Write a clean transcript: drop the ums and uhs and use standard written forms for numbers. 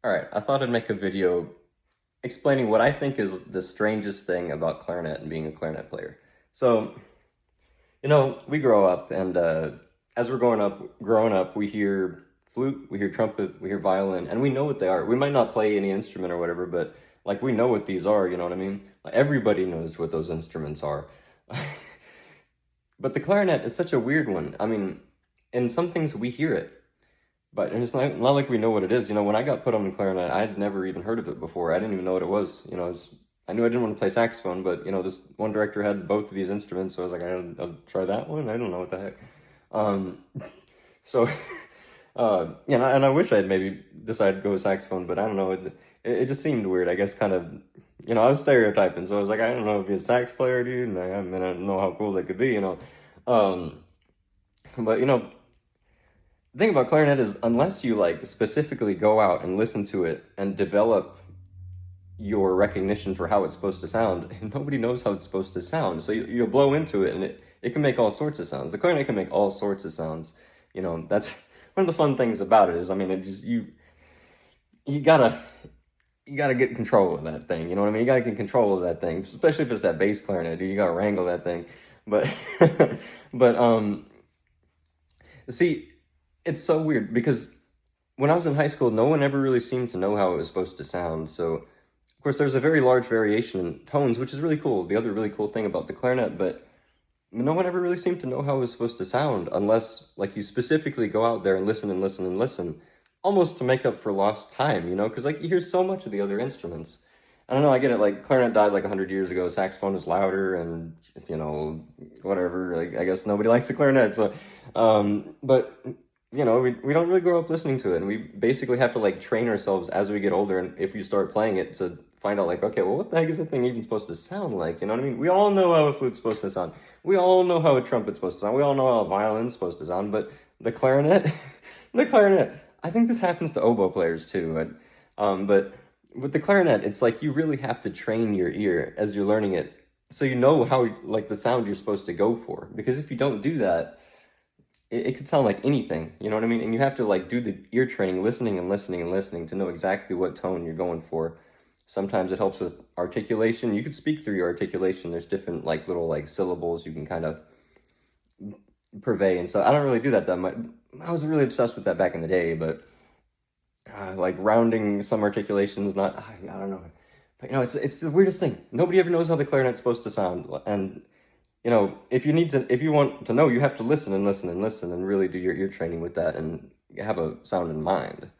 All right, I thought I'd make a video explaining what I think is the strangest thing about clarinet and being a clarinet player. So, we grow up, and as we're growing up, we hear flute, we hear trumpet, we hear violin, and we know what they are. We might not play any instrument or whatever, but like we know what these are. You know what I mean? Like, everybody knows what those instruments are. But the clarinet is such a weird one. I mean, in some things we hear it. But and it's not like we know what it is. When I got put on the clarinet, I had never even heard of it before. I didn't even know what it was. I knew I didn't want to play saxophone, but this one director had both of these instruments, so I was like, I'll try that one. I don't know what the heck. Um, so, and I wish I had maybe decided to go with saxophone, but I don't know. It just seemed weird. I guess kind of, I was stereotyping, so I was like, I don't know if he's a sax player, dude. And I mean, I don't know how cool they could be. Um, but the thing about clarinet is, unless you like specifically go out and listen to it and develop your recognition for how it's supposed to sound, nobody knows how it's supposed to sound. So you'll blow into it, and it can make all sorts of sounds. The clarinet can make all sorts of sounds. That's one of the fun things about it is, I mean, it just you gotta get control of that thing. You know what I mean? You gotta get control of that thing, especially if it's that bass clarinet, dude. You gotta wrangle that thing. But but see, it's so weird because when I was in high school, no one ever really seemed to know how it was supposed to sound. So, of course, there's a very large variation in tones, which is really cool. The other really cool thing about the clarinet, but no one ever really seemed to know how it was supposed to sound unless, like, you specifically go out there and listen and listen and listen, almost to make up for lost time, because, like, you hear so much of the other instruments. I don't know, I get it, like, clarinet died like 100 years ago, saxophone was louder, and, whatever, like, I guess nobody likes the clarinet, so, but we don't really grow up listening to it, and we basically have to like train ourselves as we get older, and if you start playing it, to find out like, okay, well, what the heck is the thing even supposed to sound like? You know what I mean? We all know how a flute's supposed to sound. We all know how a trumpet's supposed to sound. We all know how a violin's supposed to sound, but the clarinet, the clarinet, I think this happens to oboe players too. But with the clarinet, it's like you really have to train your ear as you're learning it, so you know how like the sound you're supposed to go for. Because if you don't do that, it could sound like anything, you know what I mean? And you have to like do the ear training, listening and listening and listening to know exactly what tone you're going for. Sometimes it helps with articulation. You could speak through your articulation. There's different like little like syllables you can kind of purvey and stuff. I don't really do that much. I was really obsessed with that back in the day, but like rounding some articulations, I don't know. But it's the weirdest thing. Nobody ever knows how the clarinet's supposed to sound, and if you want to know, you have to listen and listen and listen and really do your ear training with that and have a sound in mind.